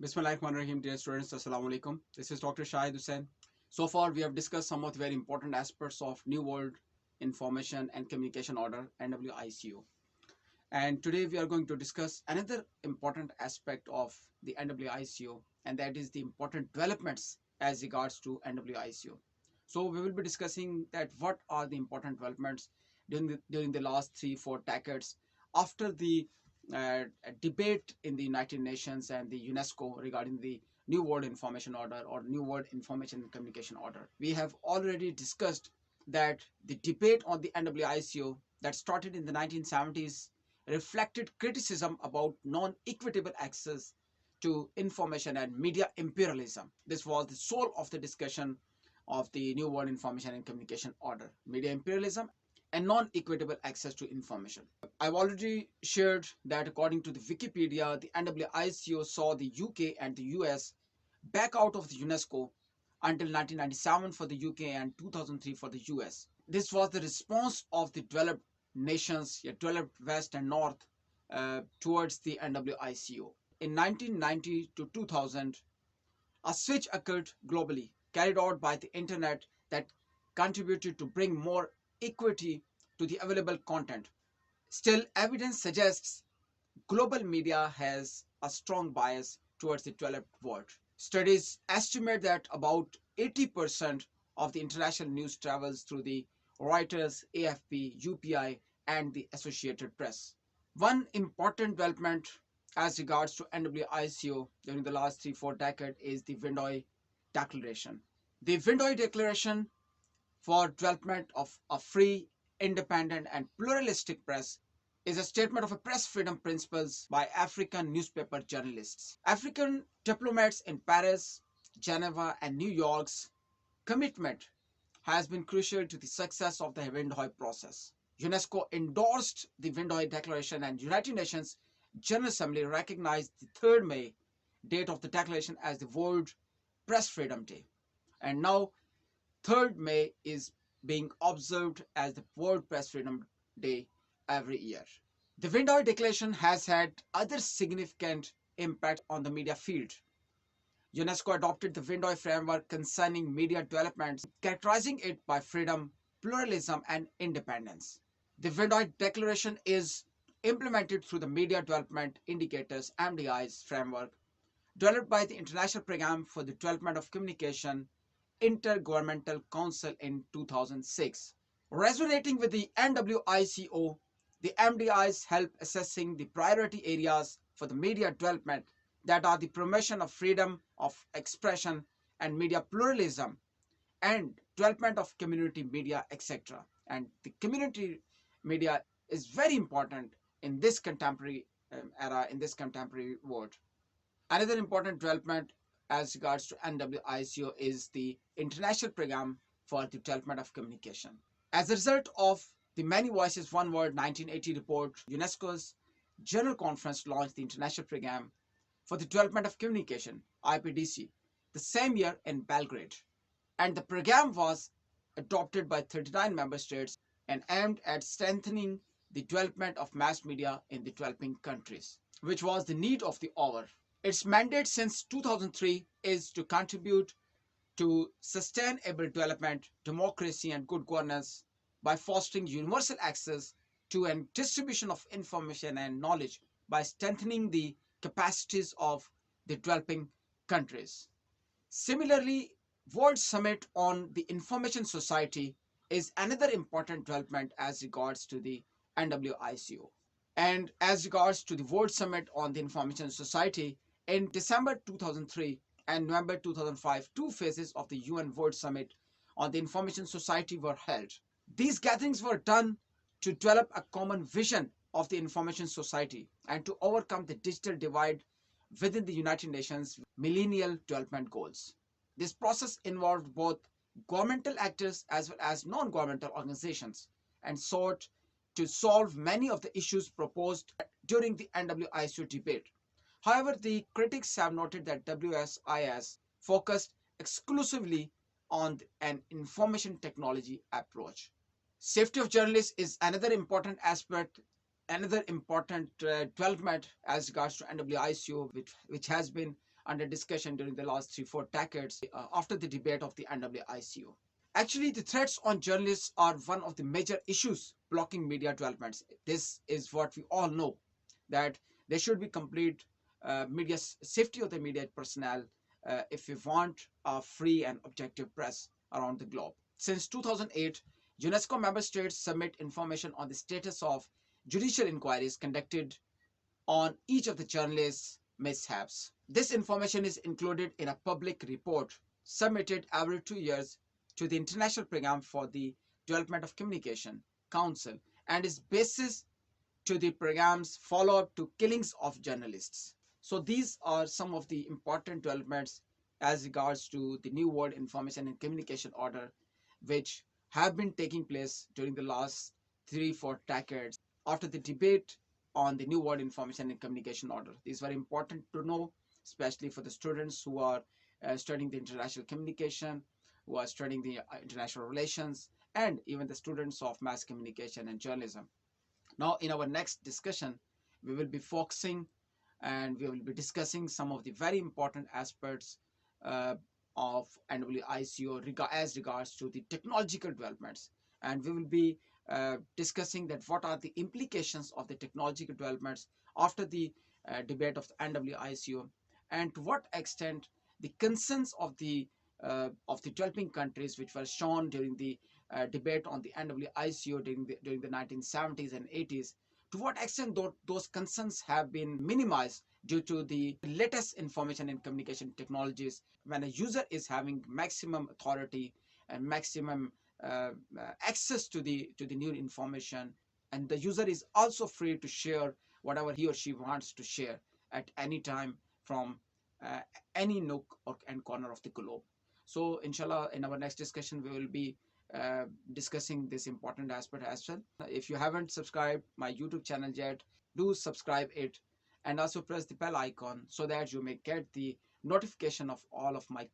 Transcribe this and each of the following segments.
Bismillahirrahmanirrahim, dear students, Assalamu alaikum. This is Dr. Shahid Hussain. So far, we have discussed some of the very important aspects of New World Information and Communication Order, NWICO. And today we are going to discuss another important aspect of the NWICO, and that is the important developments as regards to NWICO. So we will be discussing that what are the important developments during the last 3-4 decades after the uh, debate in the United Nations and the UNESCO regarding the New World Information Order or New World Information and Communication Order. We have already discussed that the debate on the NWICO that started in the 1970s reflected criticism about non-equitable access to information and media imperialism. This was the soul of the discussion of the New World Information and Communication Order, media imperialism and non-equitable access to information. I've already shared that according to the Wikipedia, the NWICO saw the UK and the US back out of the UNESCO until 1997 for the UK and 2003 for the US. This was the response of the developed nations, developed West and North, towards the NWICO. In 1990 to 2000, a switch occurred globally, carried out by the internet that contributed to bring more equity to the available content. Still, evidence suggests global media has a strong bias towards the developed world. Studies estimate that about 80% of the international news travels through the Reuters, AFP, UPI, and the Associated Press. One important development as regards to NWICO during the last 3-4 decades is the Window Declaration. The Window Declaration for development of a free, independent, and pluralistic press is a statement of a press freedom principles by African newspaper journalists. African diplomats in Paris, Geneva, and New York's commitment has been crucial to the success of the Windhoek process. UNESCO endorsed the Windhoek Declaration, and United Nations General Assembly recognized the 3rd May date of the declaration as the World Press Freedom Day. And now 3rd May is being observed as the World Press Freedom Day every year. The Windhoek Declaration has had other significant impact on the media field. UNESCO adopted the Windhoek framework concerning media developments, characterizing it by freedom, pluralism, and independence. The Windhoek Declaration is implemented through the Media Development Indicators (MDIs) framework developed by the International Programme for the Development of Communication Intergovernmental Council in 2006. Resonating with the NWICO, the MDIs help assessing the priority areas for the media development that are the promotion of freedom of expression and media pluralism and development of community media, etc. And the community media is very important in this contemporary era, in this contemporary world. Another important development as regards to NWICO is the International Programme for the Development of Communication. As a result of the Many Voices One World 1980 report, UNESCO's General Conference launched the International Programme for the Development of Communication (IPDC) the same year in Belgrade. And the program was adopted by 39 member states and aimed at strengthening the development of mass media in the developing countries, which was the need of the hour. Its mandate since 2003 is to contribute to sustainable development, democracy, and good governance by fostering universal access to and distribution of information and knowledge by strengthening the capacities of the developing countries. Similarly, World Summit on the Information Society is another important development as regards to the NWICO. And as regards to the World Summit on the Information Society, in December 2003 and November 2005, 2 phases of the UN World Summit on the Information Society were held. These gatherings were done to develop a common vision of the information society and to overcome the digital divide within the United Nations Millennial Development Goals. This process involved both governmental actors as well as non-governmental organizations and sought to solve many of the issues proposed during the NWICO debate. However, the critics have noted that WSIS focused exclusively on an information technology approach. Safety of journalists is another important aspect, another important development as regards to NWICO, which has been under discussion during the last 3-4 decades after the debate of the NWICO. Actually, the threats on journalists are one of the major issues blocking media developments. This is what we all know, that there should be complete media safety of the media personnel if we want a free and objective press around the globe. Since 2008, UNESCO member states submit information on the status of judicial inquiries conducted on each of the journalists' mishaps. This information is included in a public report submitted every 2 years to the International Program for the Development of Communication Council and is basis to the program's follow-up to killings of journalists. So these are some of the important developments as regards to the New World Information and Communication Order, which have been taking place during the last 3-4 decades after the debate on the New World Information and Communication Order. These were important to know, especially for the students who are studying the international communication, who are studying the international relations, and even the students of mass communication and journalism. Now, in our next discussion, we will be focusing and we will be discussing some of the very important aspects of NWICO as regards to the technological developments. And we will be discussing that what are the implications of the technological developments after the debate of the NWICO, and to what extent the concerns of the developing countries which were shown during the debate on the NWICO during the 1970s and 80s, to what extent those concerns have been minimized due to the latest information and communication technologies, when a user is having maximum authority and maximum access to the new information, and the user is also free to share whatever he or she wants to share at any time from any nook and corner of the globe. So inshallah, in our next discussion we will be discussing this important aspect as well. If you haven't subscribed my YouTube channel yet, do subscribe it and also press the bell icon so that you may get the notification of all of my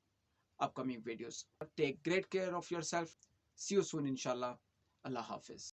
upcoming videos. Take great care of yourself. See you soon inshallah. Allah Hafiz.